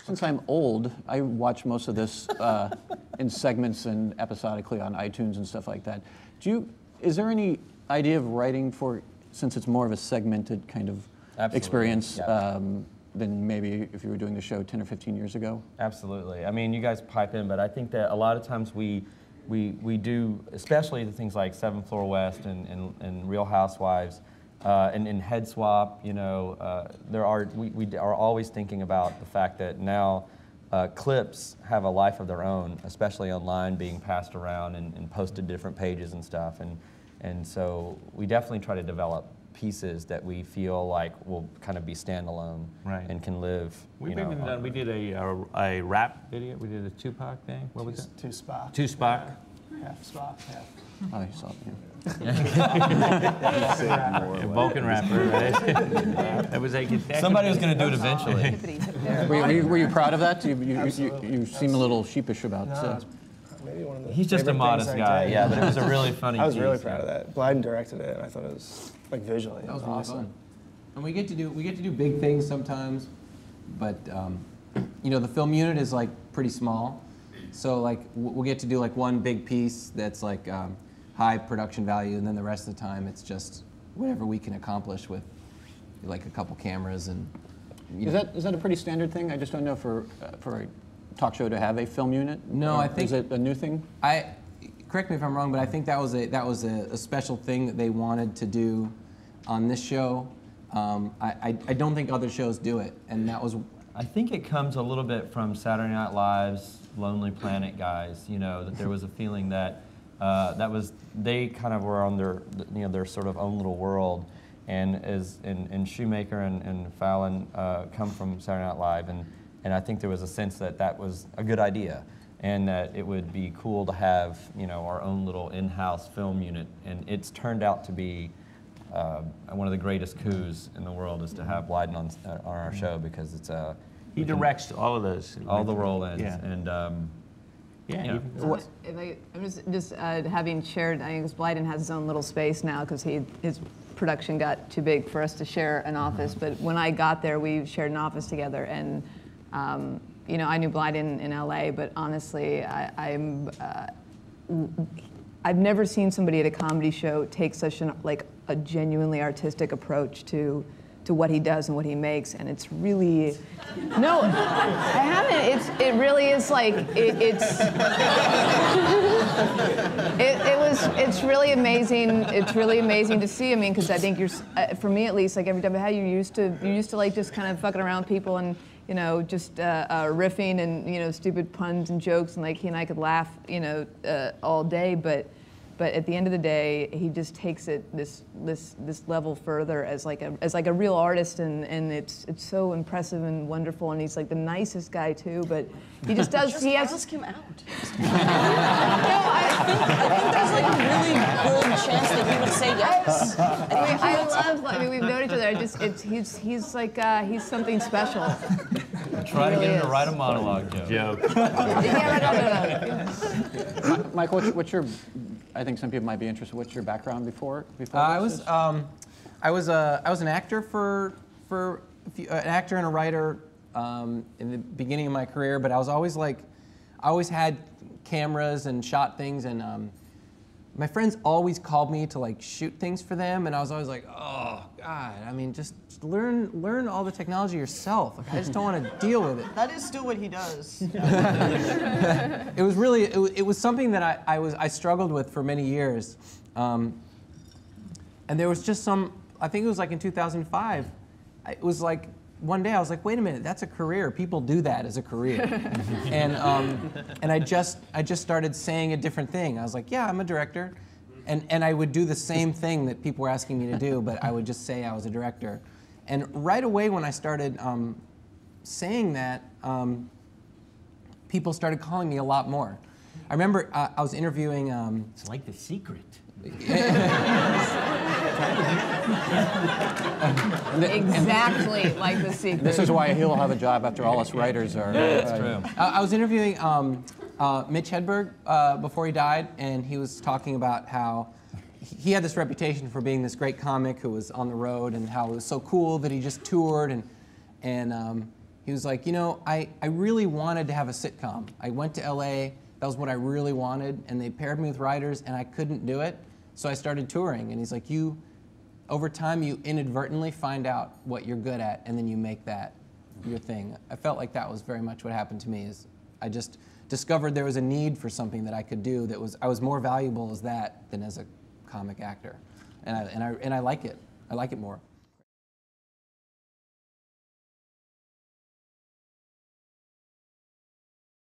Since I'm old, I watch most of this in segments and episodically on iTunes and stuff like that. Is there any idea of writing for, since it's more of a segmented kind of experience than maybe if you were doing the show 10 or 15 years ago? Absolutely. I mean, you guys pipe in, but I think that a lot of times we do, especially the things like 7th Floor West and Real Housewives, and in Head Swap, you know, we are always thinking about the fact that now clips have a life of their own, especially online, being passed around and posted to different pages and stuff, and so we definitely try to develop pieces that we feel like will kind of be standalone and can live. We did a rap video. We did a Tupac thing. What was it? Tupac. Tupac. Half Spock, half. Oh, you saw it. A Vulcan rapper, right? That was somebody was going to do it eventually. Were you proud of that? You seem a little sheepish about it. Maybe one of the He's just a modest guy, yeah, but it was a really funny I was piece, really proud of that. Blieden directed it, and I thought it was, like, visually, it was awesome. And we get to do big things sometimes, but you know, the film unit is like pretty small, so like we'll get to do like one big piece that's like high production value, and then the rest of the time it's just whatever we can accomplish with like a couple cameras and. Is that a pretty standard thing? I just don't know for a talk show to have a film unit. No, I think is it a new thing? Correct me if I'm wrong, but I think that was a special thing that they wanted to do on this show. I don't think other shows do it, and that was. I think it comes a little bit from Saturday Night Live's Lonely Planet guys. You know, that there was a feeling that they kind of were on their sort of own little world, and Shoemaker and Fallon come from Saturday Night Live, and I think there was a sense that that was a good idea, and that it would be cool to have, you know, our own little in-house film unit, and it's turned out to be one of the greatest coups in the world is to have Blieden on our show, because it's he directs all of those, all the roll-ins, and I'm just having shared. I think Blieden has his own little space now because his production got too big for us to share an office. But when I got there, we shared an office together, and you know, I knew Blieden in LA, but honestly, I've never seen somebody at a comedy show take such a genuinely artistic approach to what he does and what he makes, and it's really no, I haven't. It really is like it's really amazing. It's really amazing to see. I mean, because I think for me at least, like every time I had you used to like just kind of fucking around with people and, you know, just riffing and, you know, stupid puns and jokes, and like he and I could laugh, you know, all day, but at the end of the day, he just takes it this level further as like a real artist, and it's so impressive and wonderful, and he's like the nicest guy too. But he just does. Just ask him out. No, I think there's like a really good chance that he would say yes. I mean, we've known each other. He's like he's something special. Try to get him to write a monologue joke. Michael, what's your? I think some people might be interested. What's your background before I was an actor an actor and a writer in the beginning of my career, but I always had cameras and shot things, and my friends always called me to like shoot things for them, and I was always like, oh God, I mean, just learn all the technology yourself. Like, I just don't want to deal with it. That is still what he does. It was really, it was something that I struggled with for many years. And there was just I think it was like in 2005, it was like, one day I was like, wait a minute, that's a career. People do that as a career. And I just started saying a different thing. I was like, yeah, I'm a director. And I would do the same thing that people were asking me to do, but I would just say I was a director. And right away when I started saying that, people started calling me a lot more. I remember I was interviewing... it's like The Secret. Exactly like The Secret. This is why he'll have a job after all us writers are. That's true. I was interviewing Mitch Hedberg before he died, and he was talking about how he had this reputation for being this great comic who was on the road, and how it was so cool that he just toured, and He was like, you know, I really wanted to have a sitcom. I went to LA, that was what I really wanted, and they paired me with writers, and I couldn't do it, so I started touring. And he's like, over time, you inadvertently find out what you're good at, and then you make that your thing. I felt like that was very much what happened to me. Is I just discovered there was a need for something that I could do that I was more valuable as that than as a comic actor, and I like it. I like it more.